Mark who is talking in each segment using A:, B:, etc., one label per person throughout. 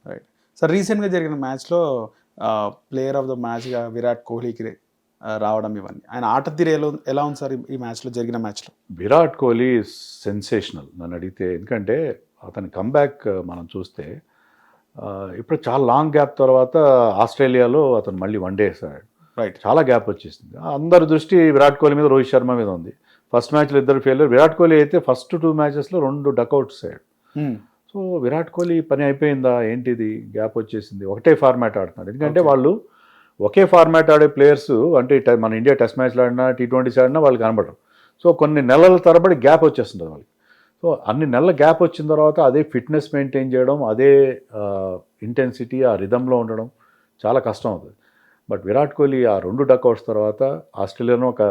A: Right. Sir రీసెంట్గా జరిగిన మ్యాచ్లో ప్లేయర్ ఆఫ్ ద మ్యాచ్గా విరాట్ కోహ్లీకి రావడం ఇవన్నీ ఆయన ఆట తీరు ఎలా ఉంది సార్ ఈ మ్యాచ్లో జరిగిన మ్యాచ్లో?
B: విరాట్ కోహ్లీ సెన్సేషనల్ నన్ను అడిగితే. ఎందుకంటే అతని కంబ్యాక్ మనం చూస్తే ఇప్పుడు చాలా లాంగ్ గ్యాప్ తర్వాత ఆస్ట్రేలియాలో అతను మళ్ళీ వన్డే వేసాడు.
A: రైట్.
B: చాలా గ్యాప్ వచ్చేసింది. అందరి దృష్టి విరాట్ కోహ్లీ మీద, రోహిత్ శర్మ మీద ఉంది. ఫస్ట్ మ్యాచ్లో ఇద్దరు ఫెయిల్యూర్. విరాట్ కోహ్లీ అయితే ఫస్ట్ 2 మ్యాచెస్లో 2 డకౌట్స్ అయ్యాడు. సో విరాట్ కోహ్లీ పని అయిపోయిందా ఏంటిది, గ్యాప్ వచ్చేసింది, ఒకటే ఫార్మాట్ ఆడుతున్నాడు. ఎందుకంటే వాళ్ళు ఒకే ఫార్మాట్ ఆడే ప్లేయర్స్ అంటే మన ఇండియా టెస్ట్ మ్యాచ్లు ఆడినా T20s ఆడినా వాళ్ళు కనబడరు. సో కొన్ని నెలల తరబడి గ్యాప్ వచ్చేస్తుంది వాళ్ళకి. సో అన్ని నెలల గ్యాప్ వచ్చిన తర్వాత అదే ఫిట్నెస్ మెయింటైన్ చేయడం, అదే ఇంటెన్సిటీ, ఆ రిధంలో ఉండడం చాలా కష్టం అవుతుంది. బట్ విరాట్ కోహ్లీ ఆ 2 డకౌట్స్ తర్వాత ఆస్ట్రేలియాలో ఒక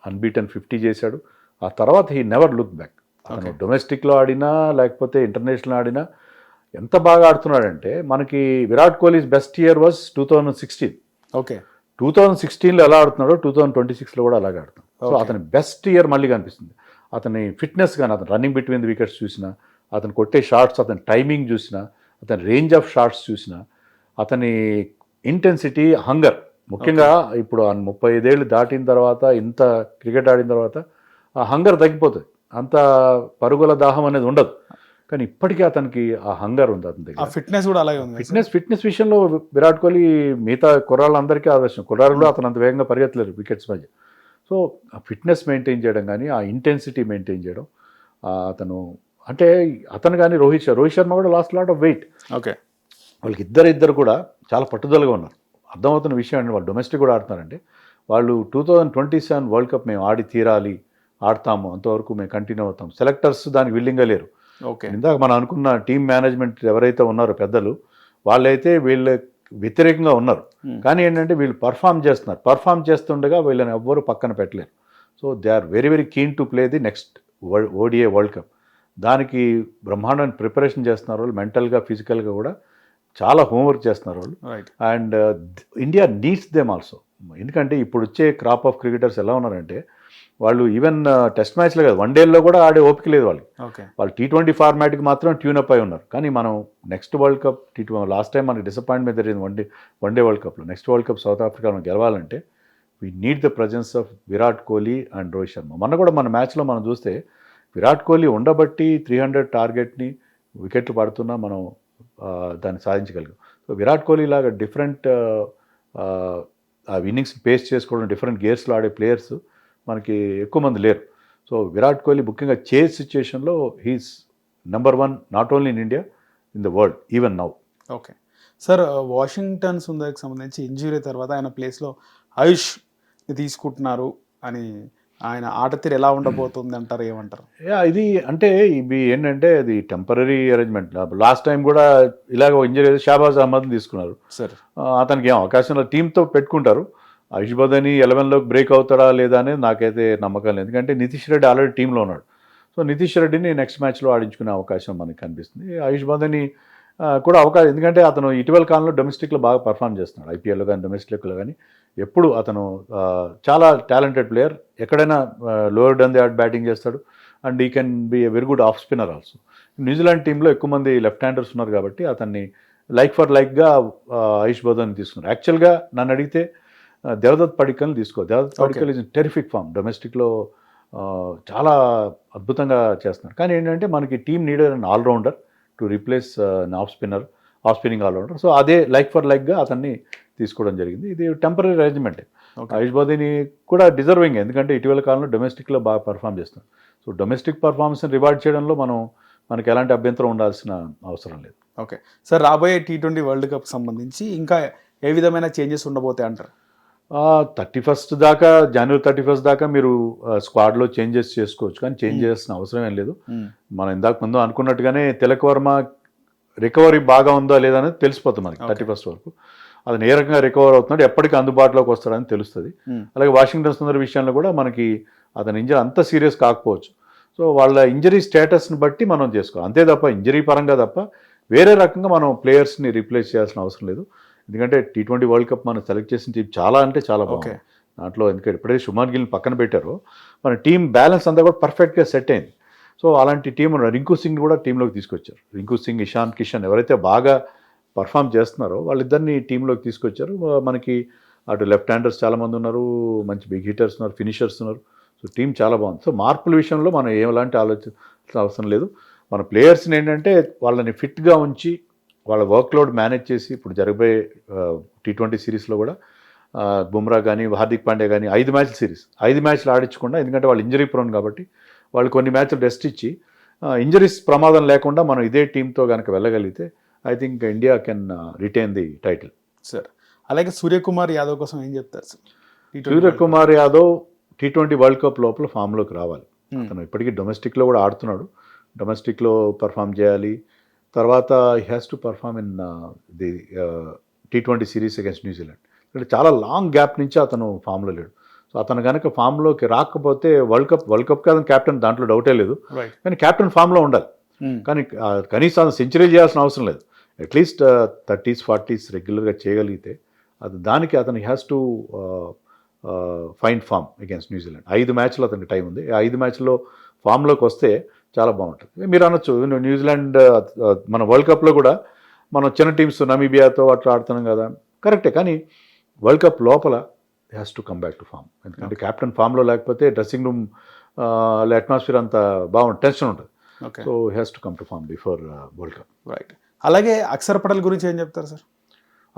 B: అన్బీటన్ 50 చేశాడు. ఆ తర్వాత హీ నెవర్ లుక్ బ్యాక్. అతను డొమెస్టిక్లో ఆడినా లేకపోతే ఇంటర్నేషనల్ ఆడినా ఎంత బాగా ఆడుతున్నాడంటే, మనకి Virat Kohli's best year was 2016.
A: Okay.
B: 2016లో ఎలా ఆడుతున్నాడో 2026లో కూడా అలాగే ఆడుతున్నాడు. సో అతని బెస్ట్ ఇయర్ మళ్ళీ కనిపిస్తుంది. అతని ఫిట్నెస్ కానీ, అతను రన్నింగ్ బిట్వీన్ ది వికెట్స్ చూసినా, అతను కొట్టే షాట్స్, అతని టైమింగ్ చూసినా, అతని రేంజ్ ఆఫ్ షాట్స్ చూసినా, అతని ఇంటెన్సిటీ, హంగర్, ముఖ్యంగా ఇప్పుడు 35 ఏళ్ళు దాటిన తర్వాత ఇంత క్రికెట్ ఆడిన తర్వాత ఆ హంగర్ తగ్గిపోతుంది. అంత పరుగుల దాహం అనేది ఉండదు. కానీ ఇప్పటికీ అతనికి ఆ హంగర్ ఉంది అతని దగ్గర.
A: ఫిట్నెస్ కూడా అలాగే ఉంది.
B: ఫిట్నెస్ విషయంలో విరాట్ కోహ్లీ మిగతా కుర్రాళ్ళందరికీ ఆదర్శం. కుర్రాళ్ళు అతను అంత వేగంగా పరిగెత్తలేరు వికెట్స్ మధ్య. సో ఆ ఫిట్నెస్ మెయింటైన్ చేయడం కానీ, ఆ ఇంటెన్సిటీ మెయింటైన్ చేయడం, అతను అంటే అతను కానీ రోహిత్ శర్మ కూడా last lot of weight.
A: Okay.
B: వాళ్ళకి ఇద్దరు కూడా చాలా పట్టుదలగా ఉన్నారు. అర్థమవుతున్న విషయం అండి, వాళ్ళు డొమెస్టిక్ కూడా ఆడుతున్నారంటే వాళ్ళు 2027 వరల్డ్ కప్ మేము ఆడి తీరాలి, ఆడతాము, అంతవరకు మేము కంటిన్యూ అవుతాం. సెలెక్టర్స్ దానికి విల్లింగ్గా లేరు.
A: ఓకే.
B: ఇందాక మనం అనుకున్న టీమ్ మేనేజ్మెంట్ ఎవరైతే ఉన్నారో పెద్దలు, వాళ్ళైతే వీళ్ళ వ్యతిరేకంగా ఉన్నారు. కానీ ఏంటంటే వీళ్ళు పర్ఫామ్ చేస్తుండగా వీళ్ళని ఎవ్వరూ పక్కన పెట్టలేరు. So they are very very keen to play the next ODI world cup. దానికి బ్రహ్మాండమైన ప్రిపరేషన్ చేస్తున్నారు వాళ్ళు, మెంటల్గా ఫిజికల్గా కూడా చాలా హోంవర్క్ చేస్తున్నారు వాళ్ళు. And India needs them also. ఎందుకంటే ఇప్పుడు వచ్చే క్రాప్ ఆఫ్ క్రికెటర్స్ ఎలా ఉన్నారంటే, వాళ్ళు ఈవెన్ టెస్ట్ మ్యాచ్లో కాదు, వన్డేల్లో కూడా ఆడే ఓపిక లేదు వాళ్ళకి. వాళ్ళు T20 ఫార్మాట్కి మాత్రం ట్యూనప్ అయి ఉన్నారు. కానీ మనం next world cup last time మనకి డిసప్పాయింట్మెంట్ జరిగింది వన్డే వరల్డ్ కప్లో. నెక్స్ట్ వరల్డ్ కప్ సౌత్ ఆఫ్రికాలో గెలవాలంటే we need the presence of Virat Kohli and Rohit Sharma. మొన్న కూడా మన మ్యాచ్లో మనం చూస్తే విరాట్ కోహ్లీ ఉండబట్టి 300 టార్గెట్ని వికెట్లు పడుతున్నా మనం దాన్ని సాధించగలిగాం. సో విరాట్ కోహ్లీ లాగా డిఫరెంట్ ఆ ఇన్నింగ్స్ పేస్ చేసుకోవడం, డిఫరెంట్ గేర్స్లో ఆడే ప్లేయర్స్ మనకి ఎక్కువ మంది లేరు. సో విరాట్ కోహ్లీ ముఖ్యంగా చేజ్ సిచ్యుయేషన్లో he's number 1 not only in India, in the world even now.
A: Okay sir, Washington సుందర్కి సంబంధించి ఇంజురీ తర్వాత ఆయన ప్లేస్లో ఆయుష్ తీసుకుంటున్నారు అని, ఆయన ఆట తీరు ఎలా ఉండబోతుంది అంటారు, ఏమంటారు?
B: ఇది అంటే ఇవి ఏంటంటే అది టెంపరీ అరేంజ్మెంట్. లాస్ట్ టైం కూడా ఇలాగ ఇంజరీ షాబాజ్ అహ్మద్ని తీసుకున్నారు.
A: సార్
B: అతనికి ఏం అవకాశంలో టీంతో పెట్టుకుంటారు. ఆయుష్ బదని 11లోకి బ్రేక్ అవుతాడా లేదా అనేది నాకైతే నమ్మకం లేదు. ఎందుకంటే నితీష్ రెడ్డి ఆల్రెడీ టీంలో ఉన్నాడు. సో నితీష్ రెడ్డిని నెక్స్ట్ మ్యాచ్లో ఆడించుకునే అవకాశం మనకి కనిపిస్తుంది. ఆయుష్ బదని కూడా అవకాశం, ఎందుకంటే అతను ఇటీవల కాలంలో డొమెస్టిక్లో బాగా పర్ఫామ్ చేస్తున్నాడు. IPLలో కానీ డొమెస్టిక్లో కానీ ఎప్పుడు అతను చాలా టాలెంటెడ్ ప్లేయర్. ఎక్కడైనా lower done the order batting చేస్తాడు. అండ్ ఈ can be a very good off spinner also. New Zealand టీంలో ఎక్కువ మంది లెఫ్ట్ హ్యాండర్స్ ఉన్నారు కాబట్టి అతన్ని లైక్ ఫర్ లైక్గా ఆయుష్ బదన్ని తీసుకున్నారు. యాక్చువల్గా నన్ను అడిగితే దేవదత్ పడిక్కల్ని తీసుకో. Devdutt Padikkal is in terrific form. డొమెస్టిక్లో చాలా అద్భుతంగా చేస్తున్నారు. కానీ ఏంటంటే మనకి team needed and allrounder to replace of spinning allrounder. So అదే లైక్ ఫర్ లైక్గా అతన్ని తీసుకోవడం జరిగింది. ఇది టెంపరీ అరేంజ్మెంట్. ఆయుష్ బదీని కూడా డిజర్వింగ్, ఎందుకంటే ఇటీవల కాలంలో డొమెస్టిక్లో బాగా పర్ఫామ్ చేస్తున్నారు. సో డొమెస్టిక్ పర్ఫార్మెన్స్ని రివార్డ్ చేయడంలో మనకి ఎలాంటి అభ్యంతరం ఉండాల్సిన అవసరం లేదు.
A: ఓకే సార్, రాబోయే T20 వరల్డ్ కప్ సంబంధించి ఇంకా ఏ విధమైన చేంజెస్ ఉండబోతాయి అంటారు?
B: 31st దాకా, జనవరి 31st దాకా మీరు స్క్వాడ్లో చేంజెస్ చేసుకోవచ్చు, కానీ చేంజ్ చేయాల్సిన అవసరం ఏం లేదు. మనం ఇందాక ముందు అనుకున్నట్టుగానే తిలక్ వర్మ రికవరీ బాగా ఉందా లేదా అనేది తెలిసిపోతుంది మనకి 31st వరకు. అతను ఏ రకంగా రికవర్ అవుతున్నాడు, ఎప్పటికీ అందుబాటులోకి వస్తాడని తెలుస్తుంది. అలాగే వాషింగ్టన్ సుందర్ విషయంలో కూడా మనకి అతని ఇంజరీ అంత సీరియస్ కాకపోవచ్చు. సో వాళ్ళ ఇంజరీ స్టేటస్ని బట్టి మనం చేసుకోవాలి అంతే తప్ప, ఇంజరీ పరంగా తప్ప వేరే రకంగా మనం ప్లేయర్స్ని రీప్లేస్ చేయాల్సిన అవసరం లేదు. ఎందుకంటే T20 వరల్డ్ కప్ మనం సెలెక్ట్ చేసిన టీం చాలా అంటే చాలా బాగుంది దాంట్లో. ఎందుకంటే ఎప్పుడైతే శుభ్మన్ గిల్ని పక్కన పెట్టారో మన టీం బ్యాలెన్స్ అంతా కూడా పర్ఫెక్ట్గా సెట్ అయింది. సో అలాంటి టీం రింకు సింగ్ కూడా టీంలోకి తీసుకొచ్చారు. రింకు సింగ్, ఇషాన్ కిషన్ ఎవరైతే బాగా పర్ఫామ్ చేస్తున్నారో వాళ్ళిద్దరిని టీంలోకి తీసుకొచ్చారు. మనకి అటు లెఫ్ట్ హ్యాండర్స్ చాలామంది ఉన్నారు, మంచి బిగ్ హిట్టర్స్ ఉన్నారు, ఫినిషర్స్ ఉన్నారు. సో టీం చాలా బాగుంది. సో మార్పుల విషయంలో మనం ఎలాంటి ఆలోచించాల్సిన అవసరం లేదు. మన ప్లేయర్స్ని ఏంటంటే వాళ్ళని ఫిట్గా ఉంచి వాళ్ళ వర్క్లోడ్ మేనేజ్ చేసి ఇప్పుడు జరగబోయే T20 సిరీస్లో కూడా బుమ్రా కానీ హార్దిక్ పాండ్యా కానీ 5 మ్యాచ్ల సిరీస్ 5 మ్యాచ్లు ఆడించకుండా, ఎందుకంటే వాళ్ళు ఇంజరీ ప్రోన్ కాబట్టి వాళ్ళు కొన్ని మ్యాచ్లు రెస్ట్ ఇచ్చి ఇంజరీస్ ప్రమాదం లేకుండా మనం ఇదే టీంతో కనుక వెళ్ళగలిగితే I think India can retain the title.
A: Sir అలాగే సూర్యకుమార్ యాదవ్ కోసం ఏం చెప్తారు sir?
B: Suryakumar Yadav T20 world cup లోపల ఫామ్లోకి రావాలి. అతను ఇప్పటికీ డొమెస్టిక్లో కూడా ఆడుతున్నాడు. డొమెస్టిక్లో పర్ఫామ్ చేయాలి. తర్వాత he has to perform in the T20 series against New Zealand. ఇక్కడ చాలా లాంగ్ గ్యాప్ నుంచి అతను ఫామ్లో లేడు. సో అతను కనుక ఫామ్లోకి రాకపోతే వరల్డ్ కప్కి అతను క్యాప్టెన్, దాంట్లో డౌటే లేదు. కానీ క్యాప్టెన్ ఫామ్లో ఉండాలి. కానీ కనీసం అతను సెంచరీ చేయాల్సిన అవసరం లేదు. అట్లీస్ట్ 30s 40s రెగ్యులర్గా చేయగలిగితే దానికి అతను has to find form against న్యూజిలాండ్. 5 మ్యాచ్లు అతనికి టైం ఉంది. 5 మ్యాచ్లో ఫామ్లోకి వస్తే చాలా బాగుంటుంది. మీరు అనొచ్చు న్యూజిలాండ్ మన వరల్డ్ కప్లో కూడా మనం చిన్న టీమ్స్ నమీబియాతో అట్లా ఆడుతున్నాం కదా, కరెక్టే. కానీ వరల్డ్ కప్ లోపల has to come back to form. ఎందుకంటే క్యాప్టెన్ ఫామ్లో లేకపోతే డ్రెస్సింగ్ రూమ్ అట్మాస్ఫియర్ అంత బాగుంటుంది, టెన్షన్ ఉంటుంది. So has to come to form before world cup.
A: Right. అలాగే అక్షర్ పటేల్ గురించి ఏం చెప్తారు sir?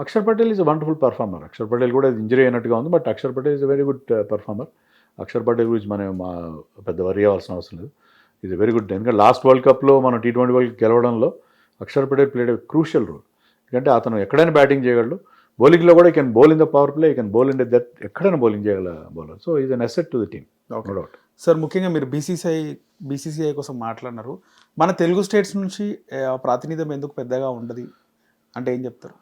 B: Akshar Patel is wonderful performer. Akshar Patel కూడా ఇంజరీ అయినట్టుగా ఉంది, but Akshar Patel is very good performer. Akshar Patel గురించి మనం పెద్ద వరీ అవ్వాల్సిన అవసరం లేదు. Is very good. ఎందుకంటే లాస్ట్ వరల్డ్ కప్లో మనం T20 వరల్డ్ గెలవడంలో Axar Patel played a crucial role. ఎందుకంటే అతను ఎక్కడైనా బ్యాటింగ్ చేయగలడు. బౌలింగ్లో కూడా he can bowl in the power play, he can bowl in the death, ఎక్కడైనా బౌలింగ్ చేయగల bowler. So is an asset to the team, no doubt.
A: Sir ముఖ్యంగా మీరు బీసీసీఐ కోసం మాట్లాడినారు. మన తెలుగు స్టేట్స్ నుంచి ప్రాతినిధ్యం ఎందుకు పెద్దగా ఉండదు అంటే ఏం చెప్తారు?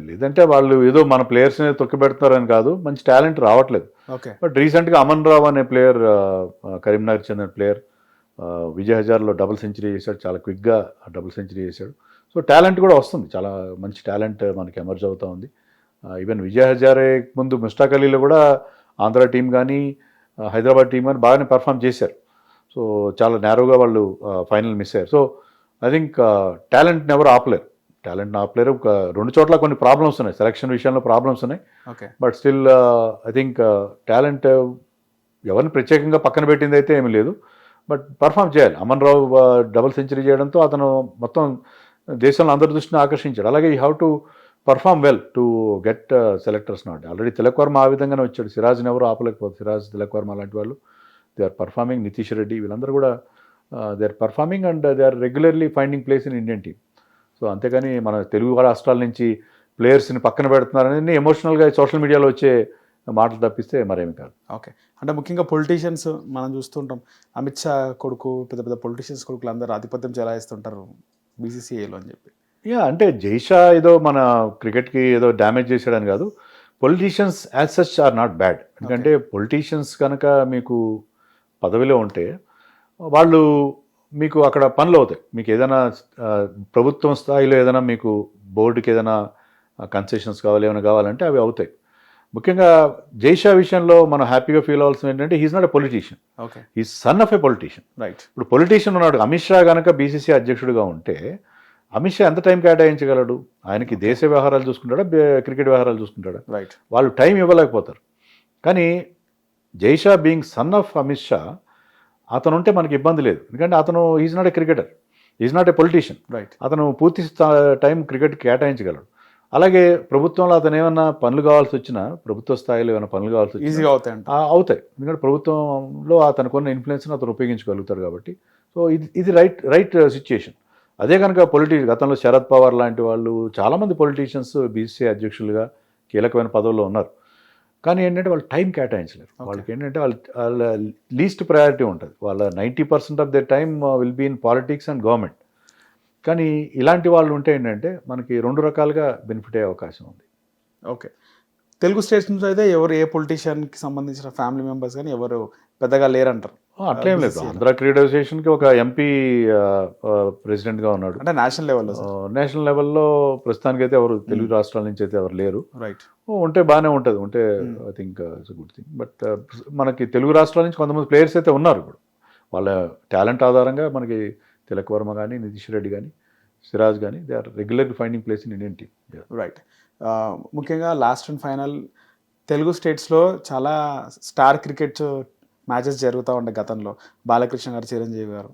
B: లేదంటే వాళ్ళు ఏదో మన ప్లేయర్స్ని తొక్కిపెడతారని కాదు, మంచి టాలెంట్ రావట్లేదు. బట్ రీసెంట్గా అమన్ రావ్ అనే ప్లేయర్, కరీంనగర్ చెందిన ప్లేయర్, విజయ్ హజార్లో డబుల్ సెంచరీ చేశాడు. చాలా క్విక్గా డబుల్ సెంచరీ చేశాడు. సో టాలెంట్ కూడా వస్తుంది, చాలా మంచి టాలెంట్ మనకి ఎమర్జ్ అవుతూ ఉంది. ఈవెన్ విజయ్ హజారే ముందు ముస్టాక్ అలీలో కూడా ఆంధ్ర టీం కానీ హైదరాబాద్ టీం కానీ బాగానే పర్ఫామ్ చేశారు. సో చాలా నేరోగా వాళ్ళు ఫైనల్ మిస్ అయ్యారు. సో ఐ థింక్ టాలెంట్ని ఎవరు ఆపలేరు. ఒక 2 చోట్ల కొన్ని ప్రాబ్లమ్స్ ఉన్నాయి, సెలక్షన్ విషయంలో ప్రాబ్లమ్స్ ఉన్నాయి. But still I think talent ఎవరిని ప్రత్యేకంగా పక్కన పెట్టింది అయితే ఏమీ లేదు. బట్ పర్ఫామ్ చేయాలి. అమన్ రావు డబుల్ సెంచరీ చేయడంతో అతను మొత్తం దేశంలో అందరి దృష్టిని ఆకర్షించాడు. అలాగే you have to perform well to get selectors not. Already Tilak Varma ఆ విధంగానే వచ్చాడు. సిరాజ్ని ఎవరు ఆపలేకపోతే, సిరాజ్, తిలక్ వర్మ లాంటి వాళ్ళు they are performing. Nitish Reddy వీళ్ళందరూ కూడా they are performing and they are regularly finding place in Indian team. So అంతేగాని మన తెలుగు రాష్ట్రాల నుంచి ప్లేయర్స్ని పక్కన పెడుతున్నారని ఎమోషనల్గా సోషల్ మీడియాలో వచ్చే మాటలు తప్పిస్తే మరేమి కాదు.
A: ఓకే. అంటే ముఖ్యంగా పొలిటీషియన్స్ మనం చూస్తుంటాం, అమిత్ షా కొడుకు, పెద్ద పెద్ద పొలిటీషియన్స్ కొడుకులు అందరూ ఆధిపత్యం చెలాయిస్తుంటారు బీసీసీఐలో అని చెప్పి.
B: అంటే జైషా ఏదో మన క్రికెట్కి ఏదో డ్యామేజ్ చేశాడని కాదు. Politicians as such are not bad. ఎందుకంటే పొలిటీషియన్స్ కనుక మీకు పదవిలో ఉంటే వాళ్ళు మీకు అక్కడ పనులు అవుతాయి. మీకు ఏదైనా ప్రభుత్వం స్థాయిలో ఏదైనా మీకు బోర్డుకి ఏదైనా కన్సెషన్స్ కావాలి, ఏమైనా కావాలంటే అవి అవుతాయి. ముఖ్యంగా జైషా విషయంలో మనం హ్యాపీగా ఫీల్ అవ్వాల్సింది ఏంటంటే he's not a politician, he's son of a politician.
A: Right.
B: ఇప్పుడు పొలిటీషియన్ ఉన్నాడు. అమిత్ షా కనుక బీసీసీ అధ్యక్షుడిగా ఉంటే అమిత్ షా ఎంత టైం కేటాయించగలడు? ఆయనకి దేశ వ్యవహారాలు చూసుకుంటాడా, క్రికెట్ వ్యవహారాలు చూసుకుంటాడా?
A: రైట్.
B: వాళ్ళు టైం ఇవ్వలేకపోతారు. కానీ Jay Shah being son of Amit Shah, అతను ఉంటే మనకి ఇబ్బంది లేదు. ఎందుకంటే అతను is not a cricketer, is not a politician.
A: Right.
B: అతను పూర్తి టైం క్రికెట్ కేటాయించగలడు. అలాగే ప్రభుత్వంలో అతను ఏమన్నా పనులు కావాల్సి వచ్చినా, ప్రభుత్వ స్థాయిలో ఏమైనా పనులు కావాల్సి వచ్చినా
A: ఈజీగా
B: అవుతాయి. ఎందుకంటే ప్రభుత్వంలో అతనుకున్న ఇన్ఫ్లుయెన్స్ని అతను ఉపయోగించగలుగుతాడు కాబట్టి. సో ఇది రైట్ సిచ్యుయేషన్. అదే కనుక గతంలో శరద్ పవార్ లాంటి వాళ్ళు చాలామంది పొలిటీషియన్స్ బీసీసీ అధ్యక్షులుగా కీలకమైన పదవుల్లో ఉన్నారు. కానీ ఏంటంటే వాళ్ళు టైం కేటాయించలేరు. వాళ్ళకి ఏంటంటే వాళ్ళ లీస్ట్ ప్రయారిటీ ఉంటుంది. వాళ్ళ 90% of the time will be in politics and government. కానీ ఇలాంటి వాళ్ళు ఉంటే ఏంటంటే మనకి 2 రకాలుగా బెనిఫిట్ అయ్యే అవకాశం ఉంది.
A: ఓకే. తెలుగు స్టేట్స్ నుంచి అయితే ఎవరు ఏ పొలిటీషియన్కి సంబంధించిన ఫ్యామిలీ మెంబర్స్ కానీ ఎవరు పెద్దగా లేరంటారు.
B: అట్లేం లేదు. ఆంధ్ర క్రీడా అసోసియేషన్కి ఒక ఎంపీ ప్రెసిడెంట్గా ఉన్నాడు.
A: అంటే నేషనల్ లెవెల్లో.
B: నేషనల్ లెవెల్లో ప్రస్తుతానికి అయితే ఎవరు తెలుగు రాష్ట్రాల నుంచి అయితే ఎవరు లేరు.
A: రైట్.
B: ఉంటే బాగానే ఉంటుంది. ఉంటే I think it's good thing. But మనకి తెలుగు రాష్ట్రాల నుంచి కొంతమంది ప్లేయర్స్ అయితే ఉన్నారు. ఇప్పుడు వాళ్ళ టాలెంట్ ఆధారంగా మనకి తిలక్ వర్మ కానీ, నితీష్ రెడ్డి కానీ సిరాజ్ కానీ they are regularly finding place in Indian team.
A: Right. ముఖ్యంగా లాస్ట్ అండ్ ఫైనల్ తెలుగు స్టేట్స్లో చాలా స్టార్ క్రికెట్ మ్యాచెస్ జరుగుతూ ఉంటాయి గతంలో. బాలకృష్ణ గారు, చిరంజీవి గారు.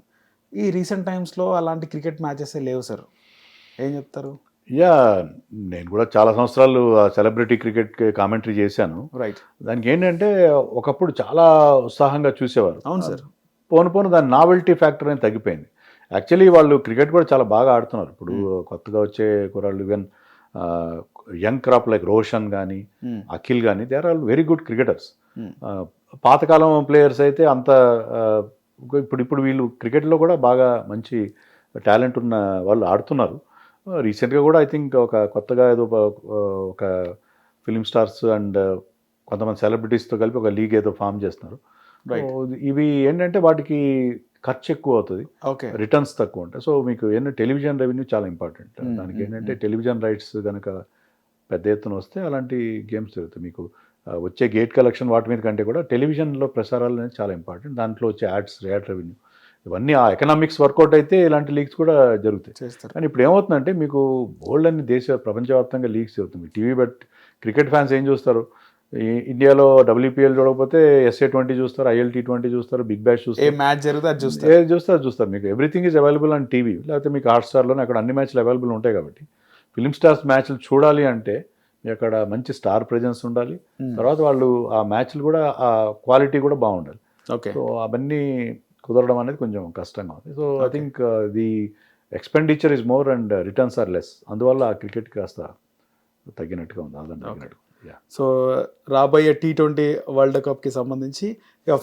A: ఈ రీసెంట్ టైమ్స్లో అలాంటి క్రికెట్ మ్యాచెస్ లేవు సార్, ఏం చెప్తారు?
B: యా, నేను కూడా చాలా సంవత్సరాలు సెలబ్రిటీ క్రికెట్ కామెంటరీ చేశాను.
A: రైట్.
B: దానికి ఏంటంటే ఒకప్పుడు చాలా ఉత్సాహంగా చూసేవారు.
A: అవును సార్.
B: పోను దాని నావెల్టీ ఫ్యాక్టర్ అనేది తగ్గిపోయింది. యాక్చువల్లీ వాళ్ళు క్రికెట్ కూడా చాలా బాగా ఆడుతున్నారు. ఇప్పుడు కొత్తగా వచ్చే కుర్రాళ్ళు, even young crop like Roshan కానీ అఖిల్ కానీ, they are all very good cricketers. పాతకాలం ప్లేయర్స్ అయితే అంత ఇప్పుడు వీళ్ళు క్రికెట్లో కూడా బాగా మంచి టాలెంట్ ఉన్న వాళ్ళు ఆడుతున్నారు. రీసెంట్గా కూడా ఐ థింక్ ఒక కొత్తగా ఏదో ఒక ఫిలిం స్టార్స్ అండ్ కొంతమంది సెలబ్రిటీస్తో కలిపి ఒక లీగ్ ఏదో ఫామ్ చేస్తున్నారు. ఇవి ఏంటంటే వాటికి ఖర్చు ఎక్కువ అవుతుంది, రిటర్న్స్ తక్కువ ఉంటాయి. సో మీకు ఏంటంటే టెలివిజన్ రెవెన్యూ చాలా ఇంపార్టెంట్. దానికి ఏంటంటే టెలివిజన్ రైట్స్ కనుక పెద్ద ఎత్తున వస్తే అలాంటి గేమ్స్ జరుగుతాయి. మీకు వచ్చే గేట్ కలెక్షన్ వాటి మీద కంటే కూడా టెలివిజన్లో ప్రసారాలు అనేది చాలా ఇంపార్టెంట్. దాంట్లో వచ్చే యాడ్ రెవెన్యూ ఇవన్నీ ఆ ఎకనామిక్స్ వర్కౌట్ అయితే ఇలాంటి లీగ్స్ కూడా జరుగుతాయి. కానీ ఇప్పుడు ఏమవుతుందంటే మీకు బోల్డ్ అన్ని ప్రపంచవ్యాప్తంగా లీగ్స్ జరుగుతుంది. టీవీ క్రికెట్ ఫ్యాన్స్ ఏం చూస్తారు? ఇండియాలో WPL చూడకపోతే SA20 చూస్తారు, ILT20 చూస్తారు, బిగ్ బ్యాష్ చూస్తారు,
A: ఏ మ్యాచ్ జరిగితే అది చూస్తారు,
B: ఏది చూస్తే అది చూస్తారు. మీకు everything is available on TV, లేకపోతే మీకు హాట్స్టార్లోనే అక్కడ అన్ని మ్యాచ్లు అవైలబుల్ ఉంటాయి. కాబట్టి ఫిలిం స్టార్స్ మ్యాచ్లు చూడాలి అంటే అక్కడ మంచి స్టార్ ప్రెజెన్స్ ఉండాలి. తర్వాత వాళ్ళు ఆ మ్యాచ్లు కూడా ఆ క్వాలిటీ కూడా బాగుండాలి. సో అవన్నీ కుదరడం అనేది కొంచెం కష్టంగా ఉంది. So I think the expenditure is more and returns are less. అందువల్ల ఆ క్రికెట్ కాస్త తగ్గినట్టుగా ఉంది, ఆదాయం తగ్గినట్టు.
A: సో రాబోయే T20 వరల్డ్ కప్కి సంబంధించి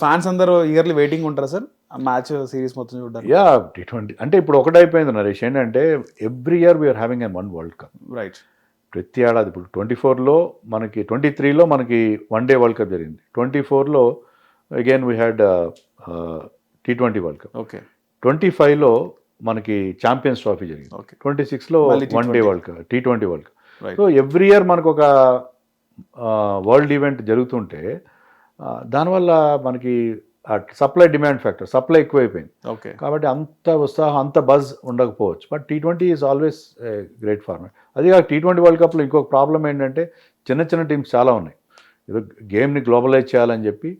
A: ఫ్యాన్స్ అందరూ ఇయర్లీ వెయిటింగ్ ఉంటారా సార్ ఆ మ్యాచ్ సిరీస్ మొత్తం చూడాలి?
B: యా, T20 అంటే ఇప్పుడు ఒకటైపోయింది నరేష్. ఏంటంటే every year we are having one world cup.
A: Right.
B: ప్రతి ఏడాది ఇప్పుడు 24లో మనకి 23లో మనకి వన్ డే వరల్డ్ కప్ జరిగింది. 24లో again we had T20 world cup.
A: Okay.
B: 25లో మనకి ఛాంపియన్స్ ట్రోఫీ జరిగింది. 26లో one day world cup, T20 world cup. So every year మనకు ఒక వరల్డ్ ఈవెంట్ జరుగుతుంటే దానివల్ల మనకి సప్లై డిమాండ్ ఫ్యాక్టర్, సప్లై ఎక్కువైపోయింది. కాబట్టి అంత ఉత్సాహం, అంత బజ్ ఉండకపోవచ్చు. But T20 is always great format. అది కాక T20 వరల్డ్ కప్లో ఇంకొక ప్రాబ్లం ఏంటంటే చిన్న టీమ్స్ చాలా ఉన్నాయి. ఏదో గేమ్ని గ్లోబలైజ్ చేయాలని చెప్పి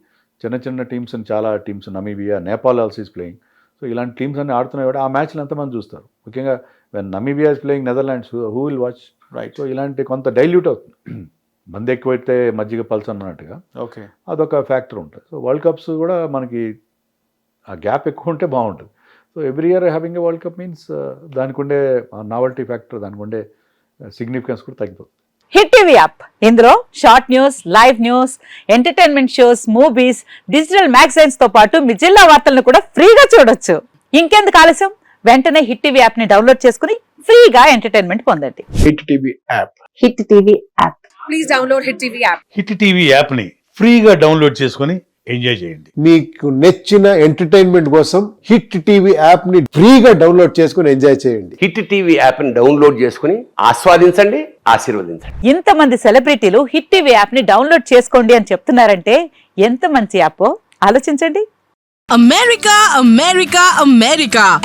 B: చిన్న టీమ్స్, చాలా teams, Namibia, Nepal also is playing. So ఇలాంటి టీమ్స్ అన్ని ఆడుతున్నాయి కూడా ఆ మ్యాచ్లు ఎంతమంది చూస్తారు? ముఖ్యంగా Namibia is playing Netherlands, who will watch? Right. So ఇలాంటి కొంత డైల్యూట్ అవుతుంది. మంది ఎక్కువైతే మజ్జిగ పల్స్ అన్నట్టుగా అదొక ఫ్యాక్టర్ ఉంటుంది. సో వరల్డ్ కప్స్ కూడా మనకి ఆ గ్యాప్ ఎక్కువ ఉంటే బాగుంటుంది. So every year having a world cup means దానికి ఉండే నావెల్టీ ఫ్యాక్టర్, దానికి ఉండే సిగ్నిఫికెన్స్ కూడా తగ్గిపోతుంది.
C: హిట్ టీవీ యాప్, ఇందులో short news, live news, entertainment shows, movies, digital magazines తో పాటు మీ జిల్లా వార్తలను కూడా ఫ్రీగా చూడొచ్చు. ఇంకెందుకు ఆలస్యం, వెంటనే హిట్ టీవీ యాప్ ని డౌన్లోడ్ చేసుకుని ఫ్రీగా ఎంటర్టైన్మెంట్ పొందండి.
D: Hit TV app.
C: Hit TV app.
E: Please download hit TV app.
D: Hit TV యాప్ని ఫ్రీగా డౌన్లోడ్ చేసుకొని ఎంజాయ్ చేయండి.
F: మీకు నచ్చిన ఎంటర్టైన్మెంట్ కోసం హిట్ టీవీ యాప్ని ఫ్రీగా డౌన్లోడ్ చేసుకొని ఎంజాయ్ చేయండి.
G: హిట్ టీవీ యాప్ని డౌన్లోడ్ చేసుకుని ఆస్వాదించండి, ఆశీర్వదించండి.
C: ఇంతమంది సెలబ్రిటీలు హిట్ టీవీ యాప్ ని డౌన్లోడ్ చేసుకోండి అని చెప్తున్నారంటే ఎంత మంచి యాప్ ఆలోచించండి.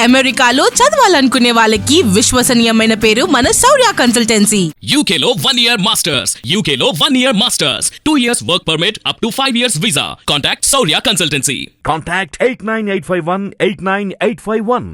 H: అమెరికాలో చదవాలనుకునే వాళ్ళకి విశ్వసనీయమైన పేరు మన శౌర్య కన్సల్టెన్సీ.
I: UK లో 1 year masters, UK లో 1 year masters, 2 years work permit up to 5 years visa. Contact Saurya Consultancy.
J: Contact 89851 89851.